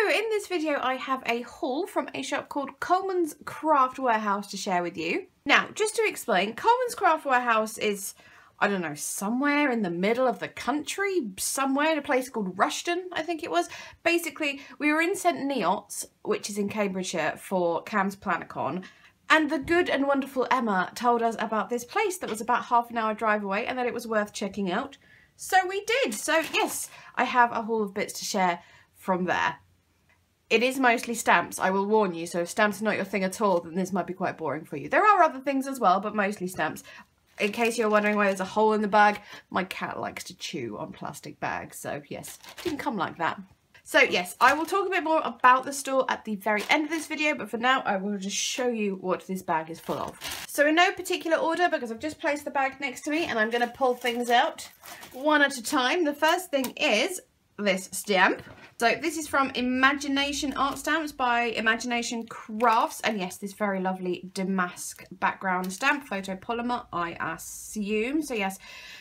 in this video I have a haul from a shop called Coleman's Craft Warehouse to share with you. Now, just to explain, Coleman's Craft Warehouse is, I don't know, somewhere in the middle of the country, somewhere in a place called Rushden, I think it was. Basically, we were in St Neots, which is in Cambridgeshire, for Cam's Planacon, and the good and wonderful Emma told us about this place that was about half an hour drive away and that it was worth checking out. So we did. So yes, I have a haul of bits to share from there. It is mostly stamps, I will warn you, so if stamps are not your thing at all, then this might be quite boring for you. There are other things as well, but mostly stamps. In case you're wondering why there's a hole in the bag, my cat likes to chew on plastic bags, so yes, it didn't come like that. So yes, I will talk a bit more about the store at the very end of this video, but for now I will just show you what this bag is full of. So in no particular order, because I've just placed the bag next to me and I'm going to pull things out one at a time. The first thing is this stamp. So this is from Imagination Art Stamps by Imagination Crafts, and yes, this very lovely damask background stamp, photopolymer, I assume. So yes,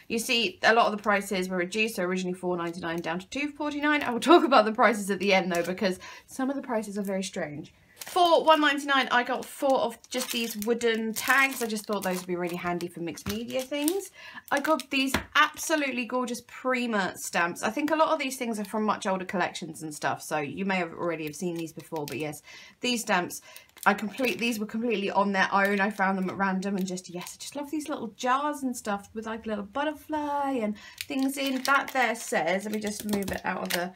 you see a lot of the prices were reduced, so originally $4.99 down to $2.49. I will talk about the prices at the end though, because some of the prices are very strange. For $1.99 I got 4 of just these wooden tags. I just thought those would be really handy for mixed media things. I got these absolutely gorgeous Primo stamps. I think a lot of these things are from much older collections and stuff, so you may have already have seen these before, but yes, these stamps, these were completely on their own. I found them at random and just, yes, I just love these little jars and stuff with like a little butterfly and things in. That there says, let me just move it out of the...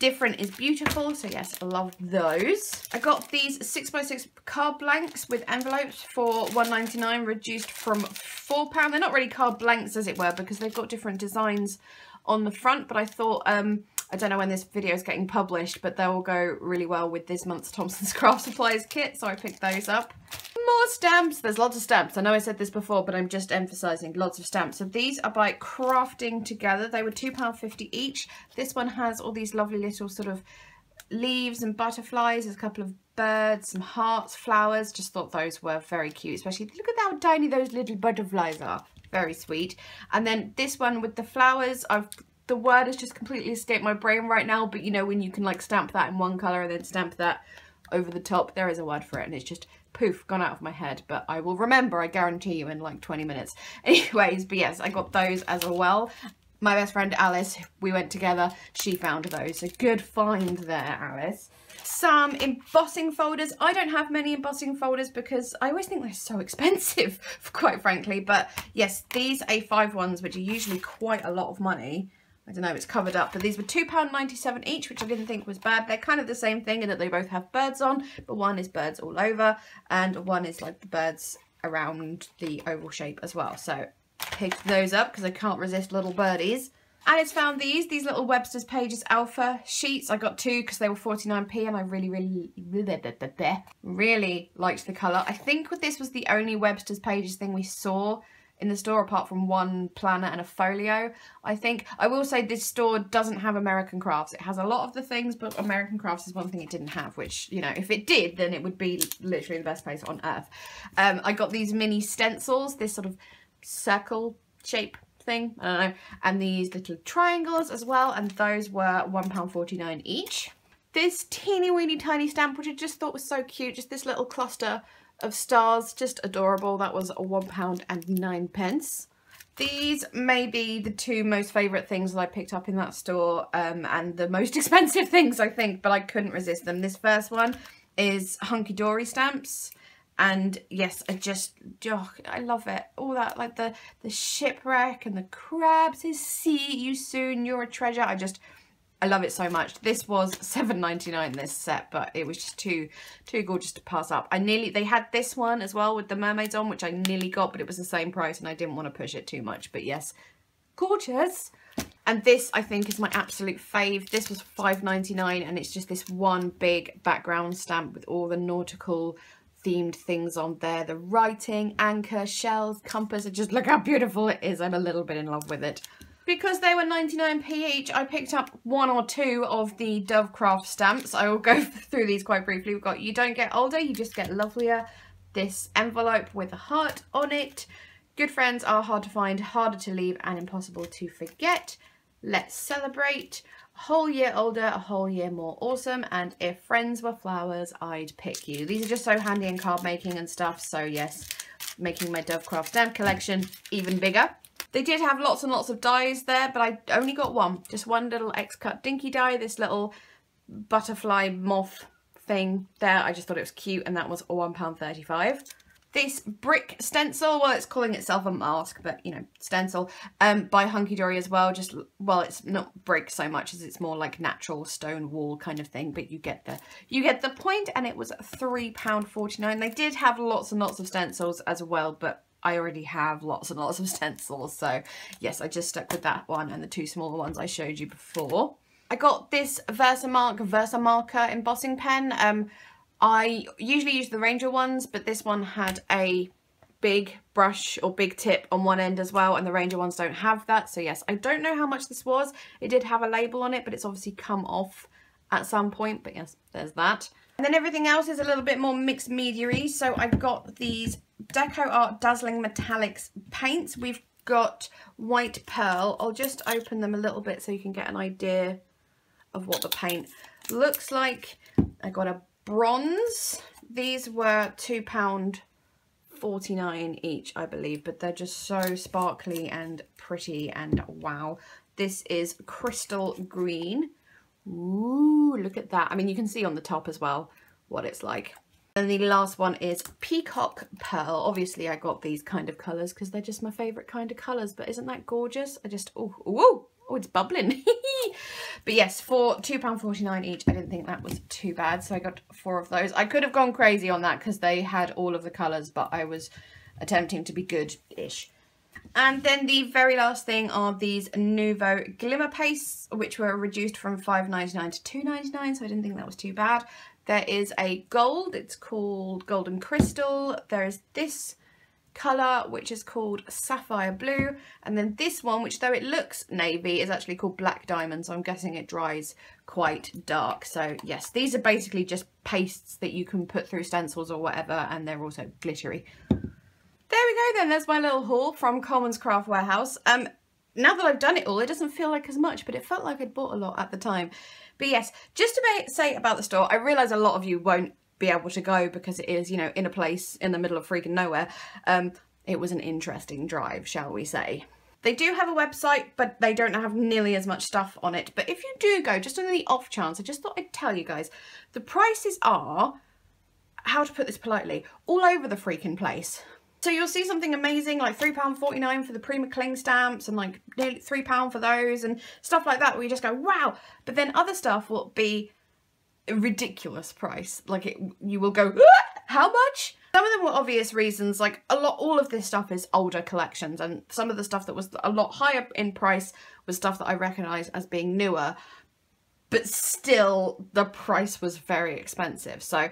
Different is beautiful, so yes, I love those. I got these 6x6 card blanks with envelopes for $1.99, reduced from £4. They're not really card blanks as it were, because they've got different designs on the front, but I thought, I don't know when this video is getting published, but they will go really well with this month's Thompson's Craft Supplies kit, so I picked those up. More stamps. There's lots of stamps. I know I said this before, but I'm just emphasising lots of stamps. So these are by Crafting Together. They were £2.50 each. This one has all these lovely little sort of leaves and butterflies. There's a couple of birds, some hearts, flowers. Just thought those were very cute, especially look at how tiny those little butterflies are. Very sweet. And then this one with the flowers, the word has just completely escaped my brain right now, but you know when you can like stamp that in one colour and then stamp that over the top, there is a word for it and it's just poof, gone out of my head, but I will remember, I guarantee you, in like 20 minutes. Anyways, but yes, I got those as well. My best friend Alice, we went together, she found those, so good find there, Alice. Some embossing folders. I don't have many embossing folders because I always think they're so expensive, quite frankly, but yes, these A5 ones, which are usually quite a lot of money, I don't know, it's covered up, but these were £2.97 each, which I didn't think was bad. They're kind of the same thing in that they both have birds on, but one is birds all over and one is like the birds around the oval shape as well. So picked those up because I can't resist little birdies. Alice found these little Webster's Pages Alpha sheets. I got 2 because they were 49p and I really liked the colour. I think this was the only Webster's Pages thing we saw in the store apart from one planner and a folio. I think I will say this store doesn't have American crafts. It has a lot of the things, but American crafts is one thing it didn't have, which, you know, if it did, then it would be literally the best place on earth. I got these mini stencils, this sort of circle shape thing, I don't know, and these little triangles as well, and those were £1.49 each. This teeny weeny tiny stamp, which I just thought was so cute, just this little cluster of stars, just adorable. That was £1.09. These may be the 2 most favourite things that I picked up in that store, and the most expensive things I think, but I couldn't resist them. This first one is Hunky-Dory Stamps, and yes, I love it. All that, like the shipwreck and the crabs, see you soon, you're a treasure. I love it so much. This was $7.99 this set, but it was just too gorgeous to pass up. They had this one as well with the mermaids on, which I nearly got, but it was the same price and I didn't want to push it too much. But yes, gorgeous. And this I think is my absolute fave. This was $5.99 and it's just this one big background stamp with all the nautical themed things on there. The writing, anchor, shells, compass. Just look how beautiful it is. I'm a little bit in love with it. Because they were 99p each, I picked up 1 or 2 of the Dovecraft stamps. I will go through these quite briefly. We've got You Don't Get Older, You Just Get Lovelier. This envelope with a heart on it. Good friends are hard to find, harder to leave, and impossible to forget. Let's celebrate. A whole year older, a whole year more awesome. And if friends were flowers, I'd pick you. These are just so handy in card making and stuff. So yes, making my Dovecraft stamp collection even bigger. They did have lots and lots of dies there, but I only got one. Just one little X-cut dinky die, this little butterfly moth thing there. I just thought it was cute, and that was £1.35. This brick stencil, well, it's calling itself a mask, but you know, stencil, by Hunky-Dory as well. Just, well, it's not brick so much as it's more like natural stone wall kind of thing, but you get the point. And it was £3.49. They did have lots and lots of stencils as well, but I already have lots and lots of stencils, so yes, I just stuck with that one and the two smaller ones I showed you before. I got this Versamark embossing pen. I usually use the Ranger ones, but this one had a big brush or big tip on one end as well, and the Ranger ones don't have that. So yes, I don't know how much this was. It did have a label on it, but it's obviously come off at some point, but yes, there's that. And then everything else is a little bit more mixed media-y. So I've got these Deco Art Dazzling Metallics paints. We've got white pearl. I'll just open them a little bit so you can get an idea of what the paint looks like. I got a bronze. These were £2.49 each, I believe, but they're just so sparkly and pretty, and wow. This is crystal green. Ooh, look at that. I mean, you can see on the top as well what it's like. And the last one is Peacock Pearl. Obviously, I got these kind of colours because they're just my favourite kind of colours, but isn't that gorgeous? I just, oh, it's bubbling. But yes, for £2.49 each, I didn't think that was too bad, so I got 4 of those. I could have gone crazy on that because they had all of the colours, but I was attempting to be good-ish. And then the very last thing are these Nouveau Glimmer Pastes, which were reduced from £5.99 to £2.99, so I didn't think that was too bad. There is a gold, it's called Golden Crystal. There is this colour, which is called Sapphire Blue. And then this one, which though it looks navy, is actually called Black Diamond, so I'm guessing it dries quite dark. So yes, these are basically just pastes that you can put through stencils or whatever, and they're also glittery. There we go then, there's my little haul from Coleman's Craft Warehouse. Now that I've done it all, it doesn't feel like as much, but it felt like I'd bought a lot at the time. But yes, just to say about the store, I realise a lot of you won't be able to go because it is, you know, in a place in the middle of freaking nowhere. It was an interesting drive, shall we say. They do have a website, but they don't have nearly as much stuff on it. But if you do go, just on the off chance, I just thought I'd tell you guys, the prices are, how to put this politely, all over the freaking place. So you'll see something amazing like £3.49 for the Primo Stamps and like nearly £3 for those and stuff like that, where you just go, wow. But then other stuff will be a ridiculous price. Like you will go, ah, how much? Some of them were obvious reasons, like all of this stuff is older collections, and some of the stuff that was a lot higher in price was stuff that I recognise as being newer, but still the price was very expensive. So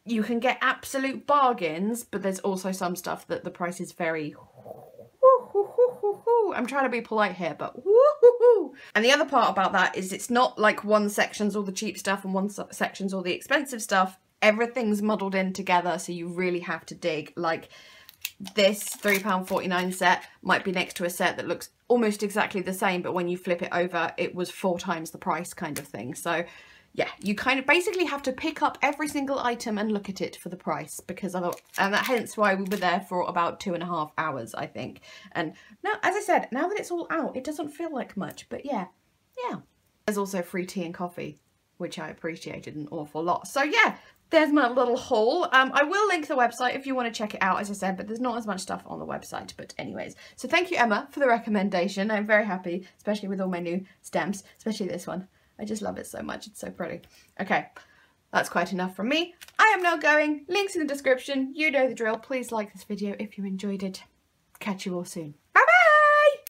you can get absolute bargains, but there's also some stuff that the price is very... I'm trying to be polite here, but... And the other part about that is it's not like one section's all the cheap stuff and one section's all the expensive stuff. Everything's muddled in together, so you really have to dig. Like this £3.49 set might be next to a set that looks almost exactly the same, but when you flip it over, it was 4 times the price kind of thing. So yeah, you kind of basically have to pick up every single item and look at it for the price, because hence why we were there for about 2.5 hours, I think. And now, as I said, now that it's all out, it doesn't feel like much, but yeah. There's also free tea and coffee, which I appreciated an awful lot. So yeah, there's my little haul. I will link the website if you want to check it out, as I said, but there's not as much stuff on the website. But anyways, so thank you, Emma, for the recommendation. I'm very happy, especially with all my new stamps, especially this one. I just love it so much. It's so pretty. Okay, that's quite enough from me. I am now going. Links in the description. You know the drill. Please like this video if you enjoyed it. Catch you all soon. Bye.